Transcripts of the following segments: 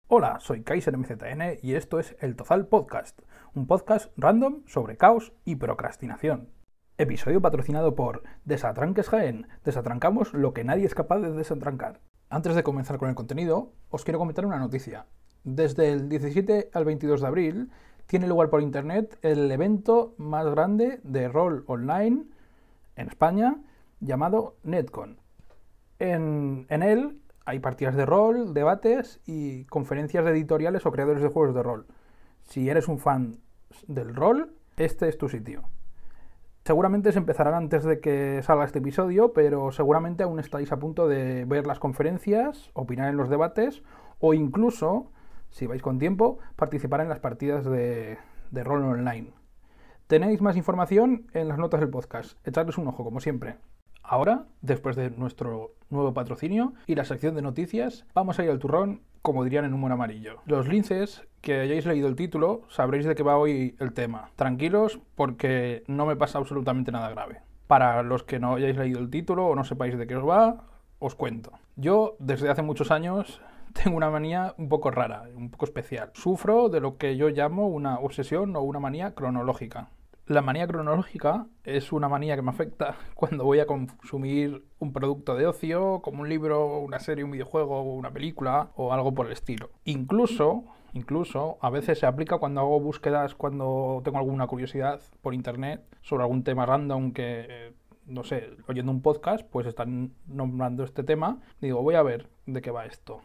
Hola, soy KaiserMZN y esto es El Tozal Podcast, un podcast random sobre caos y procrastinación. Episodio patrocinado por Desatranques Jaén. Desatrancamos lo que nadie es capaz de desatrancar. Antes de comenzar con el contenido, os quiero comentar una noticia. Desde el 17 al 22 de abril tiene lugar por internet el evento más grande de rol online en España llamado Netcon. En él hay partidas de rol, debates y conferencias de editoriales o creadores de juegos de rol. Si eres un fan del rol, este es tu sitio. Seguramente se empezarán antes de que salga este episodio, pero seguramente aún estáis a punto de ver las conferencias, opinar en los debates o incluso, si vais con tiempo, participar en las partidas de rol online. Tenéis más información en las notas del podcast. Echadles un ojo, como siempre. Ahora, después de nuestro nuevo patrocinio y la sección de noticias, vamos a ir al turrón, como dirían en humor amarillo. Los linces que hayáis leído el título sabréis de qué va hoy el tema. Tranquilos, porque no me pasa absolutamente nada grave. Para los que no hayáis leído el título o no sepáis de qué os va, os cuento. Yo, desde hace muchos años, tengo una manía un poco rara, un poco especial. Sufro de lo que yo llamo una obsesión o una manía cronológica. La manía cronológica es una manía que me afecta cuando voy a consumir un producto de ocio, como un libro, una serie, un videojuego, una película o algo por el estilo. Incluso a veces se aplica cuando hago búsquedas, cuando tengo alguna curiosidad por internet sobre algún tema random que, no sé, oyendo un podcast, pues están nombrando este tema. Digo, voy a ver de qué va esto.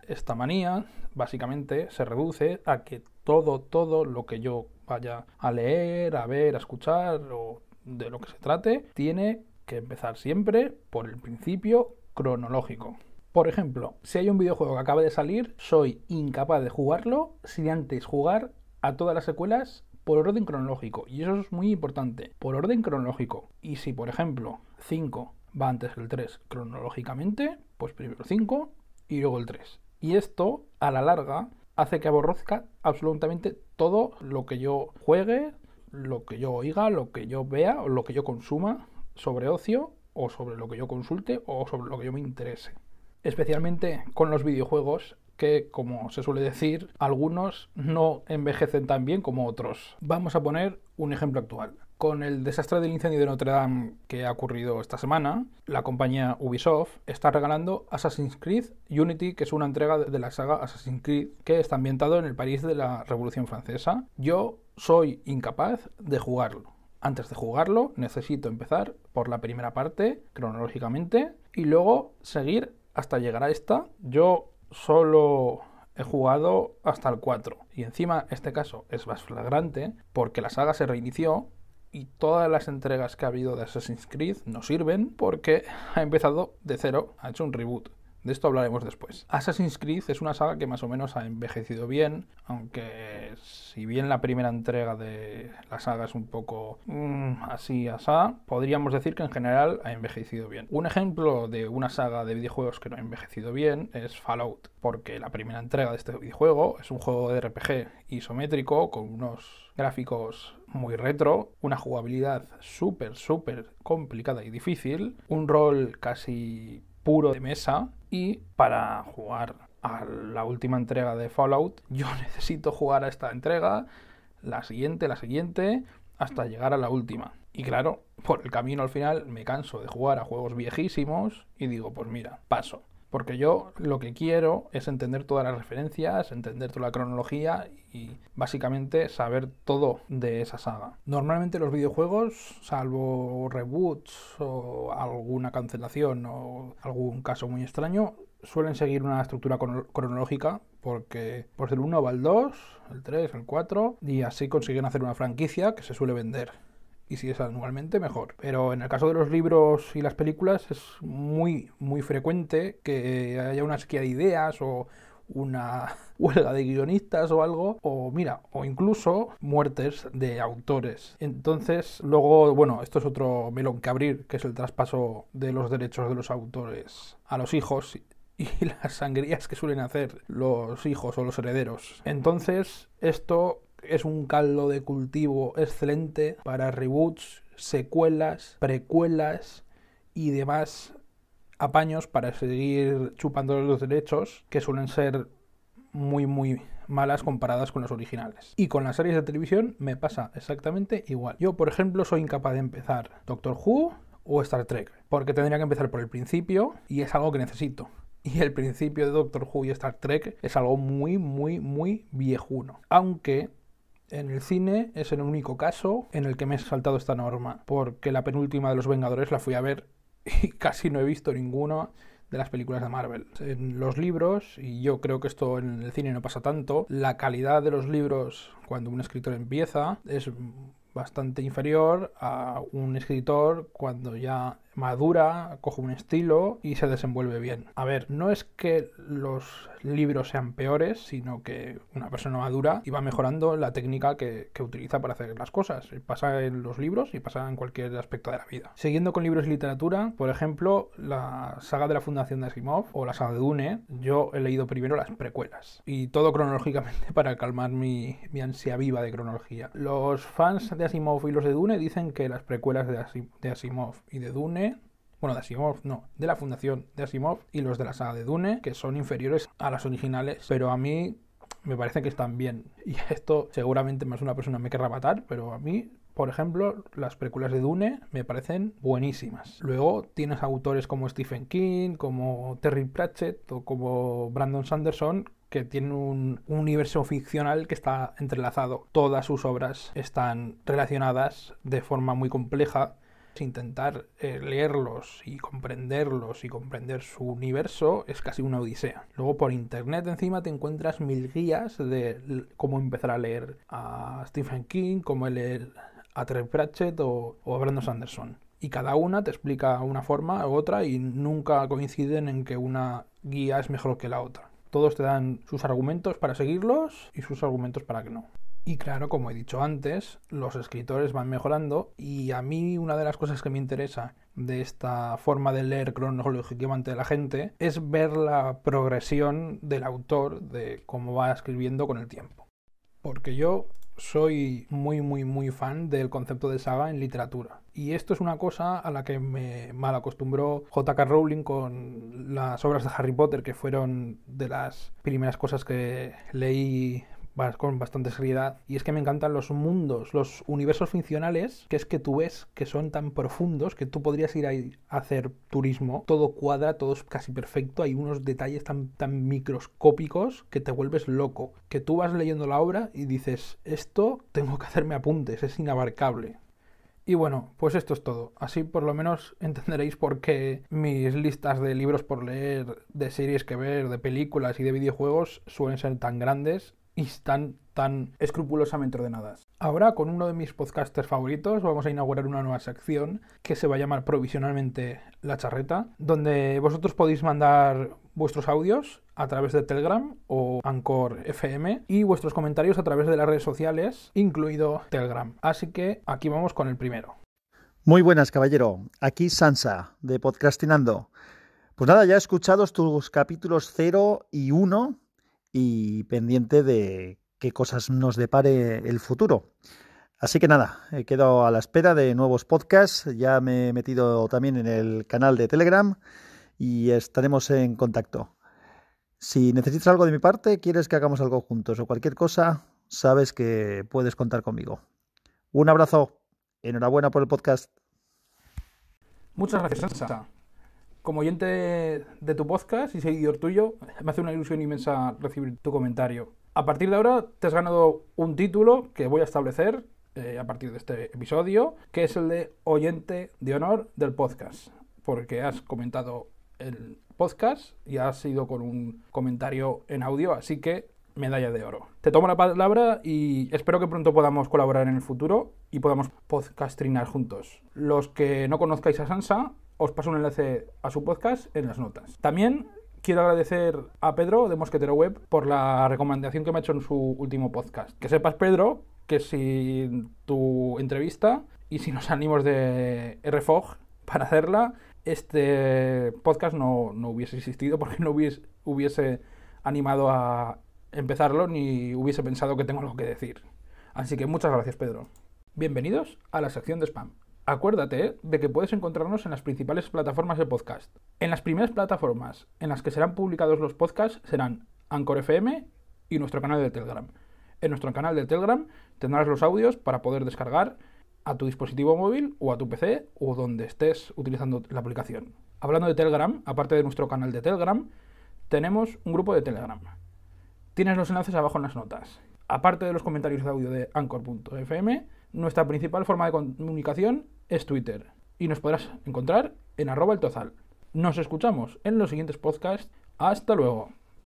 Esta manía, básicamente, se reduce a que todo lo que yo vaya a leer, a ver, a escuchar o de lo que se trate, tiene que empezar siempre por el principio cronológico. Por ejemplo, si hay un videojuego que acaba de salir, soy incapaz de jugarlo sin antes jugar a todas las secuelas por orden cronológico. Y eso es muy importante, por orden cronológico. Y si, por ejemplo, 5 va antes que el 3 cronológicamente, pues primero 5 y luego el 3. Y esto, a la larga, hace que aborrezca absolutamente todo lo que yo juegue, lo que yo oiga, lo que yo vea o lo que yo consuma sobre ocio o sobre lo que yo consulte o sobre lo que yo me interese. Especialmente con los videojuegos que, como se suele decir, algunos no envejecen tan bien como otros. Vamos a poner un ejemplo actual. Con el desastre del incendio de Notre Dame que ha ocurrido esta semana, la compañía Ubisoft está regalando Assassin's Creed Unity, que es una entrega de la saga Assassin's Creed que está ambientado en el París de la Revolución Francesa. Yo soy incapaz de jugarlo. Antes de jugarlo, necesito empezar por la primera parte, cronológicamente, y luego seguir hasta llegar a esta. Yo solo he jugado hasta el 4. Y encima, este caso es más flagrante porque la saga se reinició y todas las entregas que ha habido de Assassin's Creed no sirven porque ha empezado de cero, ha hecho un reboot. De esto hablaremos después. Assassin's Creed es una saga que más o menos ha envejecido bien, aunque si bien la primera entrega de la saga es un poco así asá, podríamos decir que en general ha envejecido bien. Un ejemplo de una saga de videojuegos que no ha envejecido bien es Fallout, porque la primera entrega de este videojuego es un juego de RPG isométrico con unos gráficos muy retro, una jugabilidad súper complicada y difícil, un rol casi puro de mesa, y para jugar a la última entrega de Fallout yo necesito jugar a esta entrega, la siguiente, hasta llegar a la última. Y claro, por el camino al final me canso de jugar a juegos viejísimos y digo, pues mira, paso. Porque yo lo que quiero es entender todas las referencias, entender toda la cronología y básicamente saber todo de esa saga. Normalmente los videojuegos, salvo reboots o alguna cancelación o algún caso muy extraño, suelen seguir una estructura cronológica porque pues del 1 va el 2, el 3, el 4 y así consiguen hacer una franquicia que se suele vender. Y si es anualmente, mejor. Pero en el caso de los libros y las películas es muy frecuente que haya una sequía de ideas o una huelga de guionistas o algo, o mira, o incluso muertes de autores. Entonces, luego, bueno, esto es otro melón que abrir, que es el traspaso de los derechos de los autores a los hijos y las sangrías que suelen hacer los hijos o los herederos. Entonces, esto es un caldo de cultivo excelente para reboots, secuelas, precuelas y demás apaños para seguir chupando los derechos que suelen ser muy muy malas comparadas con las originales. Y con las series de televisión me pasa exactamente igual. Yo, por ejemplo, soy incapaz de empezar Doctor Who o Star Trek, porque tendría que empezar por el principio y es algo que necesito. Y el principio de Doctor Who y Star Trek es algo muy, muy, muy viejuno. Aunque en el cine es el único caso en el que me he saltado esta norma, porque la penúltima de Los Vengadores la fui a ver y casi no he visto ninguno de las películas de Marvel. En los libros, y yo creo que esto en el cine no pasa tanto, la calidad de los libros cuando un escritor empieza es bastante inferior a un escritor cuando ya madura, coge un estilo y se desenvuelve bien. A ver, no es que los libros sean peores, sino que una persona madura y va mejorando la técnica que utiliza para hacer las cosas. Pasa en los libros y pasa en cualquier aspecto de la vida. Siguiendo con libros y literatura, por ejemplo, la saga de la Fundación de Asimov o la saga de Dune, yo he leído primero las precuelas y todo cronológicamente para calmar mi ansia viva de cronología. Los fans de Asimov y los de Dune dicen que las precuelas de Asimov y de Dune, bueno, de Asimov no, de la Fundación de Asimov y los de la saga de Dune, que son inferiores a las originales, pero a mí me parece que están bien. Y esto seguramente más una persona me querrá matar, pero a mí, por ejemplo, las precuelas de Dune me parecen buenísimas. Luego tienes autores como Stephen King, como Terry Pratchett o como Brandon Sanderson, que tienen un universo ficcional que está entrelazado. Todas sus obras están relacionadas de forma muy compleja. Intentar leerlos y comprenderlos y comprender su universo es casi una odisea. Luego por internet encima te encuentras 1000 guías de cómo empezar a leer a Stephen King, cómo leer a Terry Pratchett o a Brandon Sanderson. Y cada una te explica una forma u otra y nunca coinciden en que una guía es mejor que la otra. Todos te dan sus argumentos para seguirlos y sus argumentos para que no. Y claro, como he dicho antes, los escritores van mejorando y a mí una de las cosas que me interesa de esta forma de leer cronológicamente de la gente es ver la progresión del autor, de cómo va escribiendo con el tiempo. Porque yo soy muy muy muy fan del concepto de saga en literatura. Y esto es una cosa a la que me mal acostumbró J.K. Rowling con las obras de Harry Potter, que fueron de las primeras cosas que leí con bastante seriedad, y es que me encantan los mundos, los universos ficcionales, que es que tú ves que son tan profundos que tú podrías ir a hacer turismo, todo cuadra, todo es casi perfecto, hay unos detalles tan microscópicos que te vuelves loco, que tú vas leyendo la obra y dices, esto tengo que hacerme apuntes, es inabarcable. Y bueno, pues esto es todo. Así por lo menos entenderéis por qué mis listas de libros por leer, de series que ver, de películas y de videojuegos suelen ser tan grandes y están tan escrupulosamente ordenadas. Ahora, con uno de mis podcasters favoritos, vamos a inaugurar una nueva sección que se va a llamar provisionalmente La Charreta, donde vosotros podéis mandar vuestros audios a través de Telegram o Anchor FM y vuestros comentarios a través de las redes sociales, incluido Telegram. Así que aquí vamos con el primero. Muy buenas, caballero. Aquí Sansa, de Podcastinando. Pues nada, ya he escuchado tus capítulos 0 y 1 y pendiente de qué cosas nos depare el futuro. Así que nada, he quedado a la espera de nuevos podcasts, ya me he metido también en el canal de Telegram y estaremos en contacto. Si necesitas algo de mi parte, quieres que hagamos algo juntos o cualquier cosa, sabes que puedes contar conmigo. Un abrazo, enhorabuena por el podcast. Muchas gracias, Sansa. Como oyente de tu podcast y seguidor tuyo, me hace una ilusión inmensa recibir tu comentario. A partir de ahora te has ganado un título que voy a establecer a partir de este episodio, que es el de oyente de honor del podcast, porque has comentado el podcast y has ido con un comentario en audio, así que medalla de oro. Te tomo la palabra y espero que pronto podamos colaborar en el futuro y podamos podcastrinar juntos. Los que no conozcáis a Sansa, os paso un enlace a su podcast en las notas. También quiero agradecer a Pedro de Mosquetero Web por la recomendación que me ha hecho en su último podcast. Que sepas, Pedro, que sin tu entrevista y sin los ánimos de RFOG para hacerla, este podcast no hubiese existido, porque no hubiese animado a empezarlo ni hubiese pensado que tengo algo que decir. Así que muchas gracias, Pedro. Bienvenidos a la sección de spam. Acuérdate de que puedes encontrarnos en las principales plataformas de podcast. En las primeras plataformas en las que serán publicados los podcasts serán Anchor FM y nuestro canal de Telegram. En nuestro canal de Telegram tendrás los audios para poder descargar a tu dispositivo móvil o a tu PC o donde estés utilizando la aplicación. Hablando de Telegram, aparte de nuestro canal de Telegram, tenemos un grupo de Telegram. Tienes los enlaces abajo en las notas. Aparte de los comentarios de audio de Anchor.fm, nuestra principal forma de comunicación es Twitter y nos podrás encontrar en @eltozal. Nos escuchamos en los siguientes podcasts. ¡Hasta luego!